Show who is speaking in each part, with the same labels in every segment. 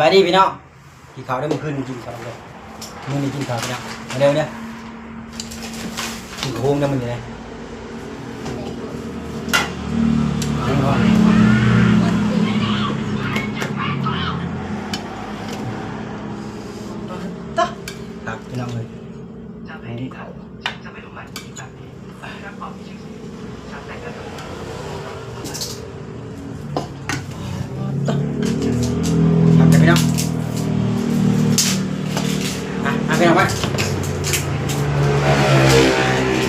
Speaker 1: บายดีพี่น้องกินข้าวได้เมื่อคืนกินข้าวเลยมื้อนี้กินข้าวพี่น้องมาเร็วเนี่ยกินโค้งได้มื้อนี้เลยตักพี่น้องเลยข้าวพี่น้องพี่น้องไป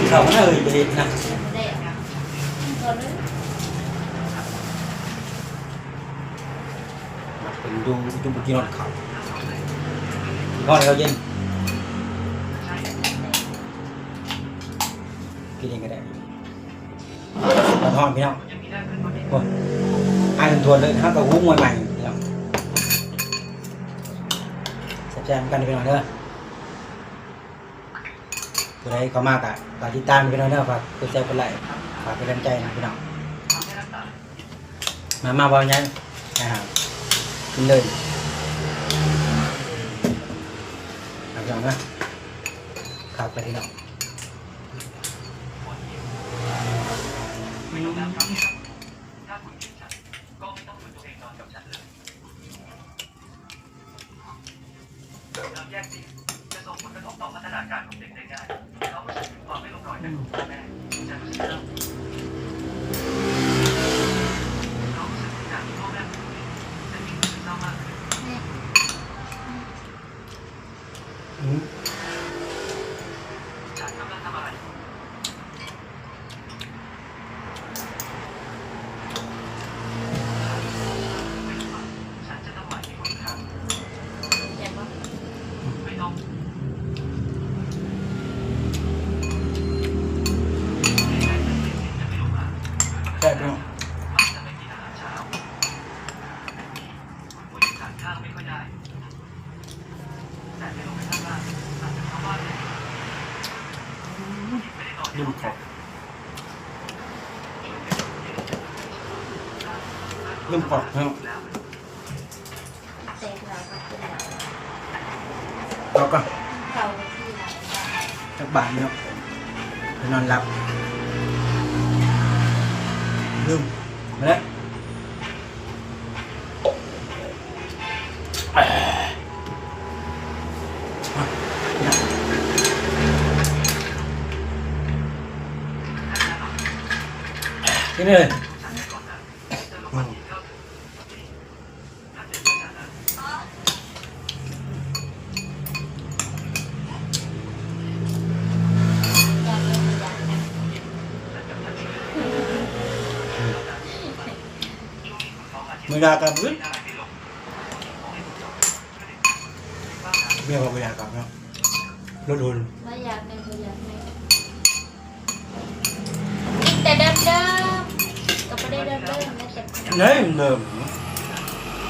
Speaker 1: เขาน่าเลยจะเห็นนะเป็นดูกินนอนเขานอนเขาเย็นกินเองก็ได้ปลาทอดพี่น้องโอ้ยไอ้ถึงทวนเลยนะครับกับวุ้งมวยใหม่พี่น้องแซ่บๆกันพี่น้องเด้อผู้ใดเข้ามากะติดตามพี่น้องเด้อฝากกดแชร์กดไลค์ฝากเป็นกำลังใจนะพี่น้องมาบ่ยังนะครับกินเลยพี่น้องนะข้าวไปพี่น้อง
Speaker 2: แยกสีจะส่งผลกระทบต่อพัฒนาการของเด็กได้ง่ายเขารู้สึกถึงความไม่ลงรอยในพ่อแม่จะรู้สึกเขารู้สึกจากที่พ่อแม่จะมีความเศร้ามากขึ้นฉันกำลังทำอะไรฉันจะทำใหม่อีกครั้งไม่ต้อง
Speaker 1: แซ่บพี่น้อง
Speaker 2: จะไม่กินอาหารเช้าผู้หญิงทานข้าวไม่ค่อยได้แต่ไม่ลงไปข้างล่างอาจจะเข้าบ้านเลยไม่ได้นอน
Speaker 1: ลืมของพี่น้องเราก็จักบาทพี่น้องไปนอนหลับลืมมาแล้วนี่เลยไม่ได้กับรึไม่เอาไม่ได้กับเนาะรถหุ่น
Speaker 3: ไม่อยากเป็นอยากเป็นแต่เดิมก็ไม่ได้เดิมไม่แต่
Speaker 1: เนี่ยเดิม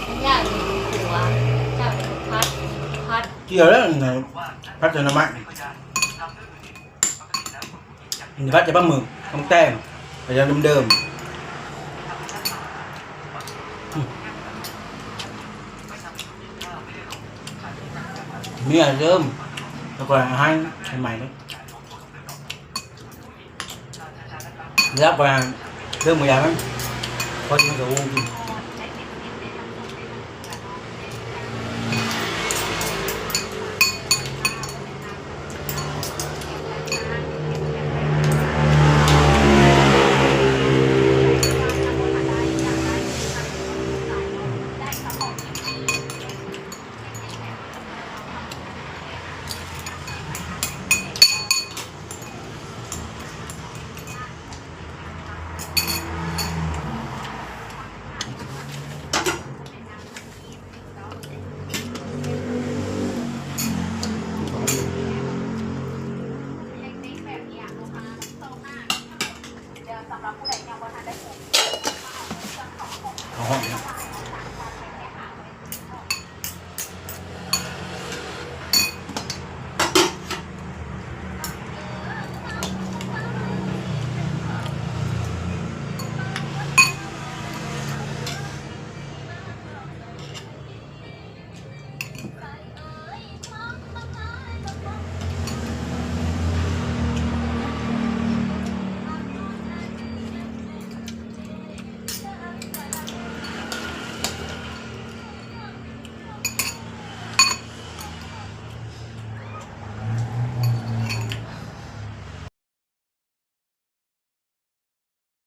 Speaker 3: มันอยากมีหัวจับพัด
Speaker 1: เกี่ยวแล้วไงพัดจะน้ำมันนี่พัดจะปลาหมึกต้องแต้มแต่จะเดิมมีอะไรเริ่มแล้วก็ให้ใหม่เลยแล้วก็เริ่มมาอย่างนั้นพอที่มันจะวุ่นจริงเอาห้อง